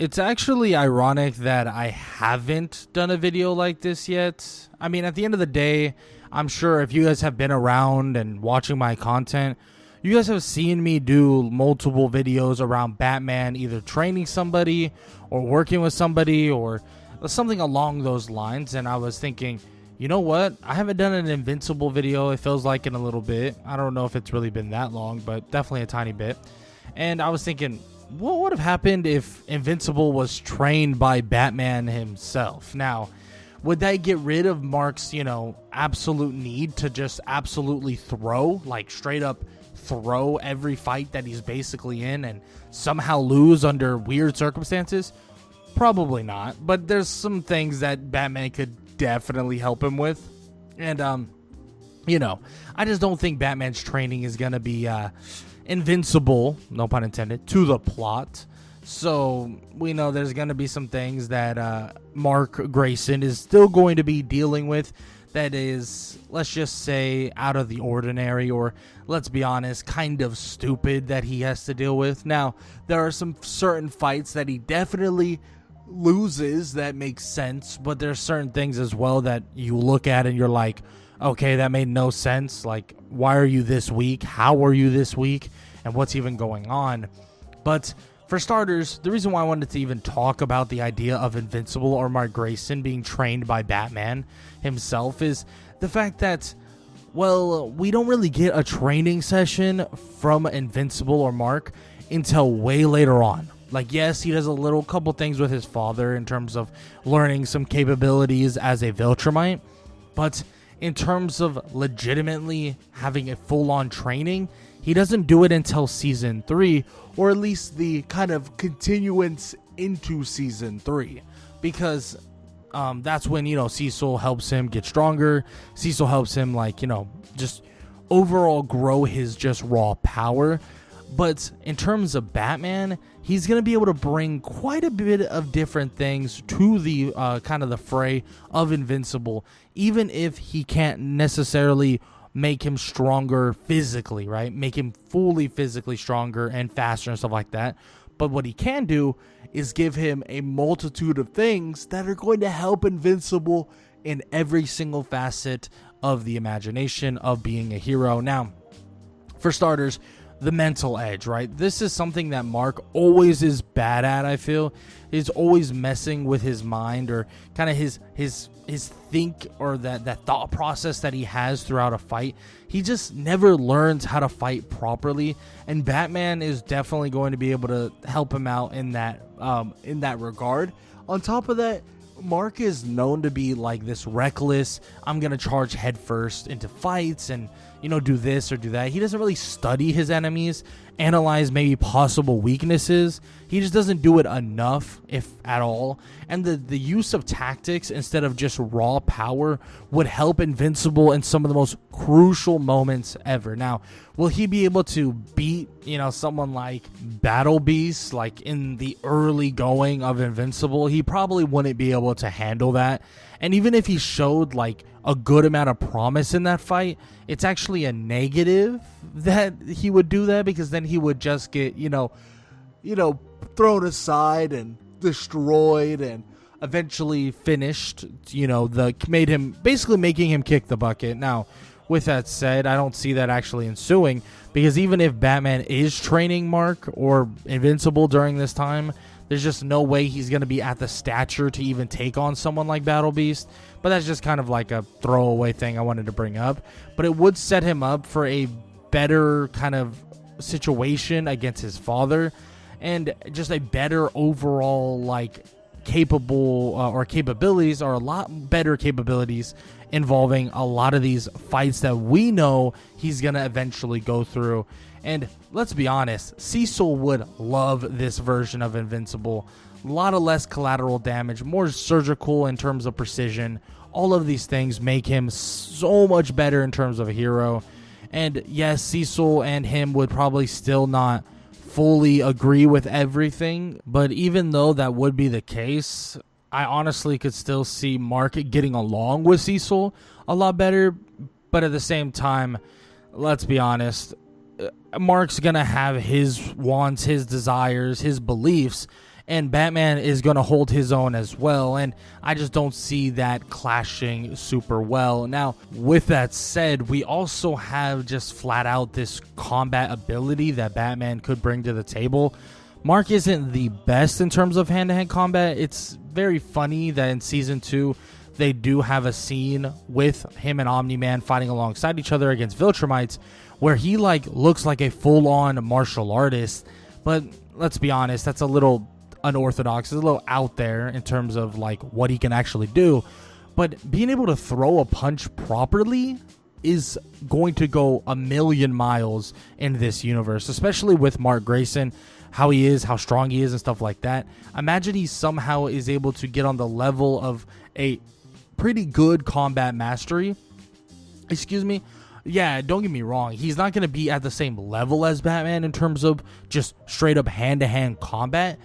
It's actually ironic that I haven't done a video like this yet. I mean, at the end of the day, I'm sure if you guys have been around and watching my content, you guys have seen me do multiple videos around Batman, either training somebody or working with somebody or something along those lines. And I was thinking, you know what? I haven't done an Invincible video, it feels like, in a little bit. I don't know if it's really been that long, but definitely a tiny bit. And I was thinking, what would have happened if Invincible was trained by Batman himself? Now, would that get rid of Mark's, absolute need to just absolutely throw, like straight up throw every fight that he's basically in and somehow lose under weird circumstances? Probably not, but there's some things that Batman could definitely help him with. And, I just don't think Batman's training is going to be invincible, no pun intended, to the plot. So we know there's going to be some things that Mark Grayson is still going to be dealing with that is, let's just say, out of the ordinary, or let's be honest, kind of stupid that he has to deal with. Now, there are some certain fights that he definitely loses that makes sense, but there's certain things as well that you look at and you're like, okay, that made no sense. Like, why are you this weak? How are you this weak? And what's even going on? But for starters, the reason why I wanted to even talk about the idea of Invincible or Mark Grayson being trained by Batman himself is the fact that, well, we don't really get a training session from Invincible or Mark until way later on. Like, yes, he does a couple things with his father in terms of learning some capabilities as a Viltrumite, but in terms of legitimately having a full-on training, he doesn't do it until Season 3, or at least the kind of continuance into Season 3, because that's when, Cecil helps him get stronger. Cecil helps him, just overall grow his just raw power. But in terms of Batman, he's going to be able to bring quite a bit of different things to the kind of the fray of Invincible, even if he can't necessarily make him stronger physically, right? Make him fully physically stronger and faster and stuff like that. But what he can do is give him a multitude of things that are going to help Invincible in every single facet of the imagination of being a hero. Now, for starters, the mental edge, right? This is something that Mark always is bad at, I feel. He's always messing with his mind, or kind of his think, or that thought process that he has throughout a fight. He just never learns how to fight properly, and Batman is definitely going to be able to help him out in that regard. On top of that, Mark is known to be like this reckless, I'm going to charge headfirst into fights and, do this or do that. He doesn't really study his enemies, analyze maybe possible weaknesses. He just doesn't do it enough, if at all. And the use of tactics instead of just raw power would help Invincible in some of the most crucial moments ever. Now, will he be able to beat, someone like Battle Beast, like in the early going of Invincible? He probably wouldn't be able to handle that. And even if he showed like a good amount of promise in that fight, it's actually a negative that he would do that, because then he would just get, thrown aside and destroyed and eventually finished, making him kick the bucket. Now, with that said, I don't see that actually ensuing, because even if Batman is training Mark or Invincible during this time, there's just no way he's going to be at the stature to even take on someone like Battle Beast. But that's just kind of like a throwaway thing I wanted to bring up. But it would set him up for a better kind of situation against his father, and just a better overall capabilities, or a lot better capabilities involving a lot of these fights that we know he's going to eventually go through. And let's be honest, Cecil would love this version of Invincible. A lot of less collateral damage, more surgical in terms of precision. All of these things make him so much better in terms of a hero. And yes, Cecil and him would probably still not fully agree with everything, but even though that would be the case, I honestly could still see Mark getting along with Cecil a lot better. But at the same time, let's be honest, Mark's gonna have his wants, his desires, his beliefs, and Batman is going to hold his own as well, and I just don't see that clashing super well. Now, with that said, we also have just flat out this combat ability that Batman could bring to the table. Mark isn't the best in terms of hand-to-hand combat. It's very funny that in Season 2, they do have a scene with him and Omni-Man fighting alongside each other against Viltrumites, where he looks like a full-on martial artist. But let's be honest, that's a little unorthodox. It's a little out there in terms of what he can actually do. But being able to throw a punch properly is going to go a million miles in this universe, especially with Mark Grayson, how he is, how strong he is, and stuff like that. Imagine he somehow is able to get on the level of a pretty good combat mastery. Excuse me. Yeah, don't get me wrong. He's not going to be at the same level as Batman in terms of just straight up hand-to-hand combat,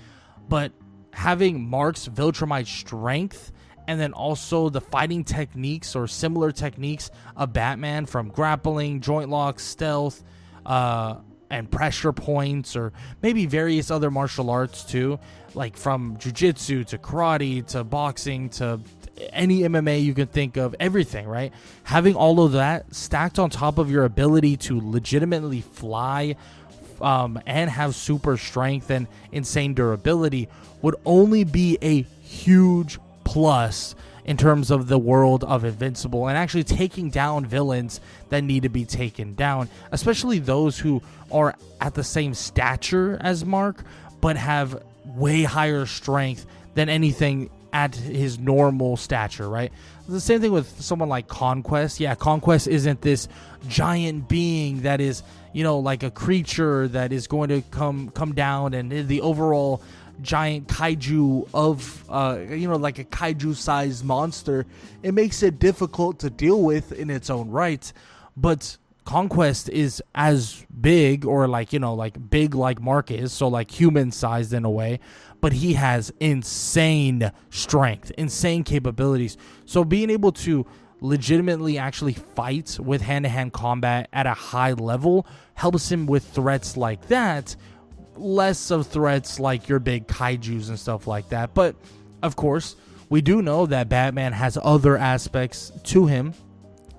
but having Mark's Viltrumite strength and then also the fighting techniques or similar techniques of Batman, from grappling, joint locks, stealth, and pressure points, or maybe various other martial arts too, like from jiu-jitsu to karate to boxing to any MMA you can think of, everything, right? Having all of that stacked on top of your ability to legitimately fly and have super strength and insane durability would only be a huge plus in terms of the world of Invincible and actually taking down villains that need to be taken down, especially those who are at the same stature as Mark but have way higher strength than anything at his normal stature, right? The same thing with someone like Conquest. Yeah, Conquest isn't this giant being that is, like a creature that is going to come down and the overall giant kaiju of like a kaiju sized monster. It makes it difficult to deal with in its own right. But Conquest is as big, or big like Mark is, so human sized in a way, but he has insane strength, insane capabilities. So being able to legitimately actually fight with hand-to-hand combat at a high level helps him with threats like that, less of threats like your big kaijus and stuff like that. But of course, we do know that Batman has other aspects to him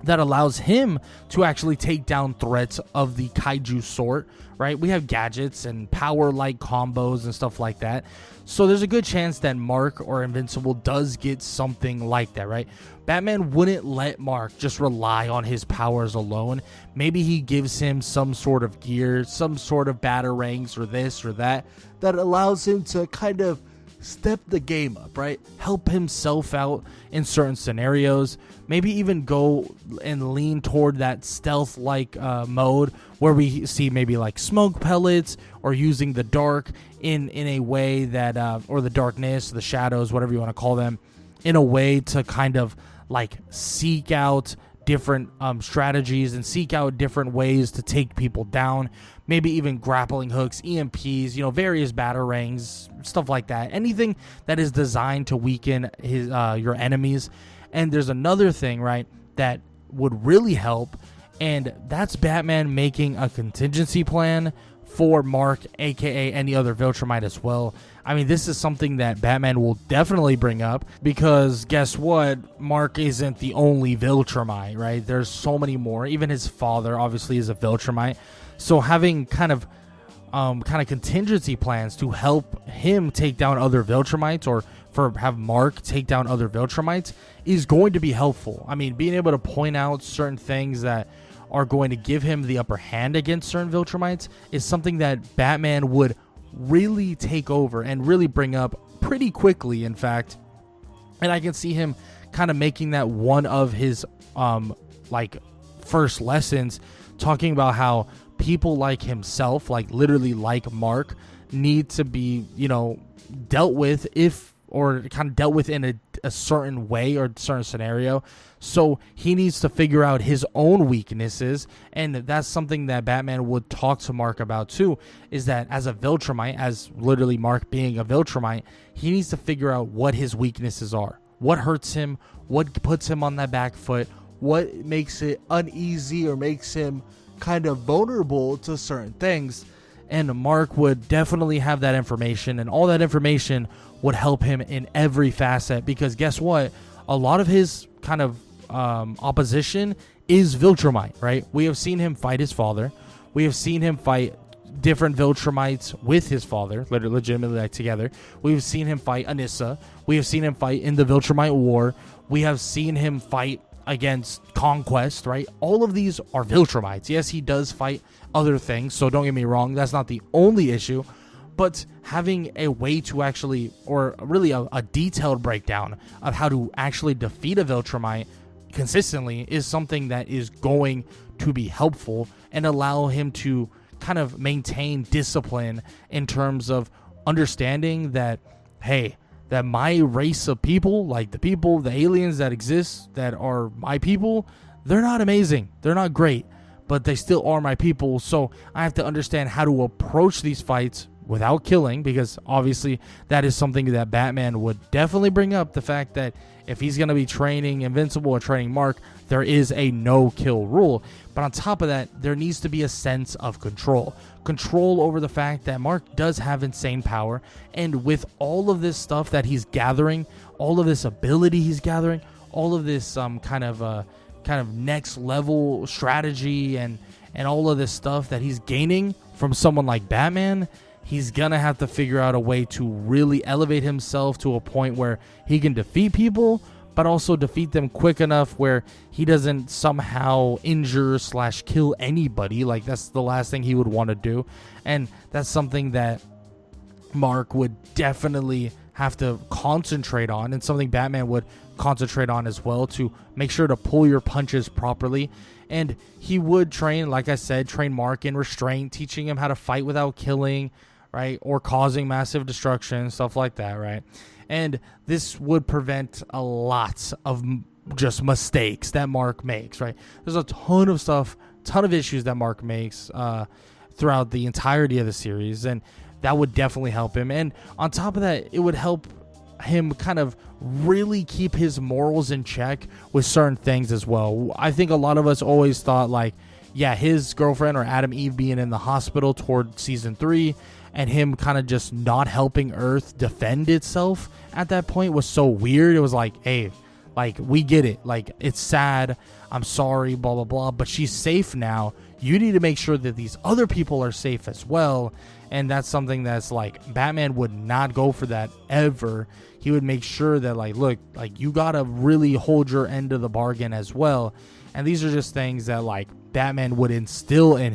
that allows him to actually take down threats of the kaiju sort, right? We have gadgets and power-like combos and stuff like that. So there's a good chance that Mark or Invincible does get something like that, right? Batman wouldn't let Mark just rely on his powers alone. Maybe he gives him some sort of gear, some sort of batarangs or this or that allows him to kind of step the game up, right? Help himself out in certain scenarios. Maybe even go and lean toward that stealth-like mode where we see maybe smoke pellets or using the dark in a way that, or the darkness, the shadows, whatever you want to call them, in a way to kind of seek out different strategies and seek out different ways to take people down. Maybe even grappling hooks, EMPs, various batarangs, stuff like that. Anything that is designed to weaken his your enemies. And there's another thing, right, that would really help, and that's Batman making a contingency plan for Mark, aka any other Viltrumite as well. I mean, this is something that Batman will definitely bring up, because guess what? Mark isn't the only Viltrumite, right? There's so many more. Even his father obviously is a Viltrumite. So having kind of contingency plans to help him take down other Viltrumites, or have Mark take down other Viltrumites, is going to be helpful. I mean, being able to point out certain things that are going to give him the upper hand against certain Viltrumites is something that Batman would really take over and really bring up pretty quickly, in fact. And I can see him kind of making that one of his first lessons, talking about how people like himself, literally like Mark, need to be, dealt with in a certain way or certain scenario. So he needs to figure out his own weaknesses, and that's something that Batman would talk to Mark about too, is that as a Viltrumite, as literally Mark being a Viltrumite, he needs to figure out what his weaknesses are, what hurts him, what puts him on that back foot, what makes it uneasy or makes him kind of vulnerable to certain things. And Mark would definitely have that information, and all that information would help him in every facet, because guess what? A lot of his kind of opposition is Viltrumite, right? We have seen him fight his father. We have seen him fight different Viltrumites with his father, legitimately like together. We've seen him fight Anissa. We have seen him fight in the Viltrumite War. We have seen him fight against Conquest, right? All of these are Viltrumites. Yes, he does fight other things, so don't get me wrong, that's not the only issue, but having a way to actually, or really a detailed breakdown of how to actually defeat a Viltrumite consistently is something that is going to be helpful and allow him to kind of maintain discipline in terms of understanding that, hey, that my race of people, like the aliens that exist that are my people, they're not amazing. They're not great, but they still are my people. So I have to understand how to approach these fights without killing, because obviously that is something that Batman would definitely bring up, the fact that if he's going to be training Invincible or training Mark, there is a no-kill rule. But on top of that, there needs to be a sense of control over the fact that Mark does have insane power, and with all of this stuff that he's gathering, all of this ability he's gathering, all of this kind of next level strategy and all of this stuff that he's gaining from someone like Batman, he's gonna have to figure out a way to really elevate himself to a point where he can defeat people, but also defeat them quick enough where he doesn't somehow injure / kill anybody. Like, that's the last thing he would want to do. And that's something that Mark would definitely have to concentrate on, and something Batman would concentrate on as well, to make sure to pull your punches properly. And he would train, like I said, train Mark in restraint, teaching him how to fight without killing, right, or causing massive destruction, stuff like that, right? And this would prevent a lot of just mistakes that Mark makes, right? There's a ton of issues that Mark makes throughout the entirety of the series, and that would definitely help him. And on top of that, it would help him kind of really keep his morals in check with certain things as well. I think a lot of us always thought, like, yeah, his girlfriend or Adam Eve being in the hospital toward season 3 and him kind of just not helping Earth defend itself at that point was so weird. It was like, hey, like, we get it. Like, it's sad. I'm sorry, blah, blah, blah. But she's safe now. You need to make sure that these other people are safe as well. And that's something that's like, Batman would not go for that ever. He would make sure that, like, look, like, you got to really hold your end of the bargain as well. And these are just things that, like, Batman would instill in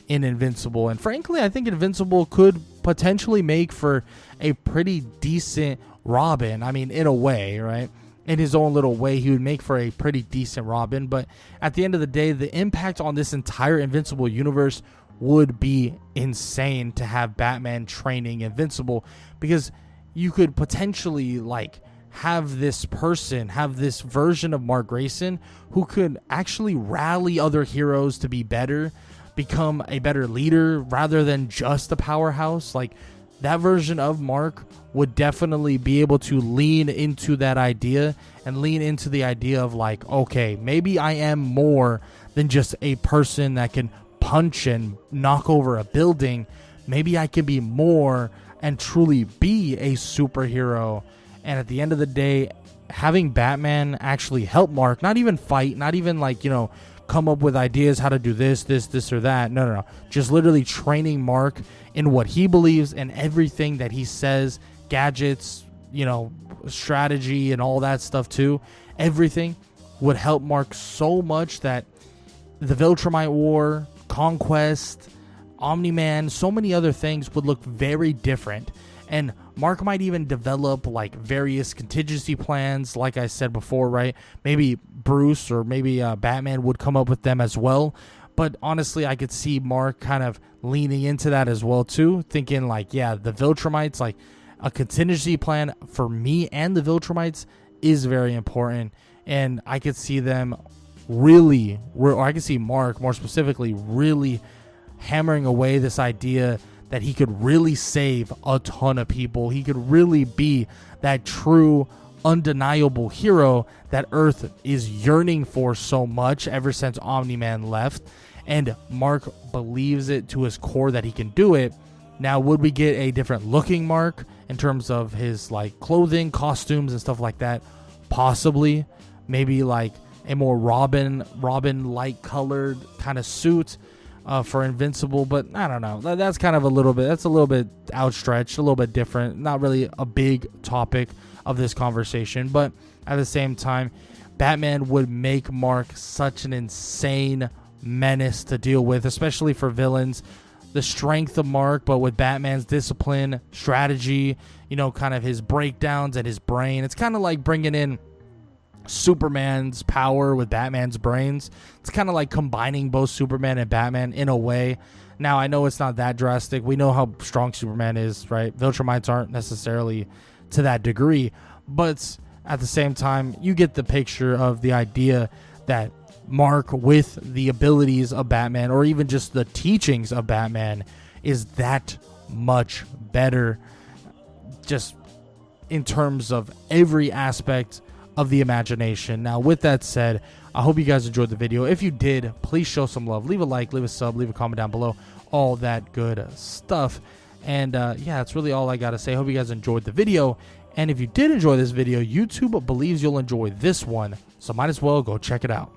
Invincible. And frankly, I think Invincible could potentially make for a pretty decent Robin. I mean, in a way, right? In his own little way, he would make for a pretty decent Robin. But at the end of the day, the impact on this entire Invincible universe would be insane to have Batman training Invincible, because you could potentially, like, have this version of Mark Grayson who could actually rally other heroes to be better, become a better leader rather than just a powerhouse. Like, that version of Mark would definitely be able to lean into that idea and lean into the idea of, like, okay, maybe I am more than just a person that can punch and knock over a building. Maybe I can be more and truly be a superhero. And at the end of the day, having Batman actually help Mark, not even fight, not even, like, you know, come up with ideas how to do this or that. No. Just literally training Mark in what he believes and everything that he says, gadgets, you know, strategy and all that stuff too. Everything would help Mark so much that the Viltrumite War, Conquest, Omni-Man, so many other things would look very different. And Mark might even develop, like, various contingency plans, like I said before, right? Maybe Bruce or maybe Batman would come up with them as well. But honestly, I could see Mark kind of leaning into that as well too, thinking, like, yeah, the Viltrumites, like, a contingency plan for me and the Viltrumites is very important. And I could see them really, or I could see Mark more specifically really hammering away this idea that he could really save a ton of people. He could really be that true, undeniable hero that Earth is yearning for so much ever since Omni-Man left. and Mark believes it to his core that he can do it. Now, would we get a different looking Mark in terms of his like clothing, costumes, and stuff like that? Possibly. Maybe like a more Robin light colored kind of suit for Invincible, but I don't know. That's kind of a little bit outstretched, a little bit different. Not really a big topic of this conversation, but at the same time, Batman would make Mark such an insane menace to deal with, especially for villains. The strength of Mark, but with Batman's discipline, strategy, kind of his breakdowns and his brain. It's kind of like bringing in Superman's power with Batman's brains. It's kind of like combining both Superman and Batman in a way. Now, I know it's not that drastic. We know how strong Superman is, right? Viltrumites aren't necessarily to that degree, but at the same time, you get the picture of the idea that Mark, with the abilities of Batman, or even just the teachings of Batman, is that much better just in terms of every aspect of the imagination. Now, with that said, I hope you guys enjoyed the video. If you did, please show some love. Leave a like, leave a sub, leave a comment down below, all that good stuff. And yeah, that's really all I gotta say. Hope you guys enjoyed the video. And if you did enjoy this video, YouTube believes you'll enjoy this one, so might as well go check it out.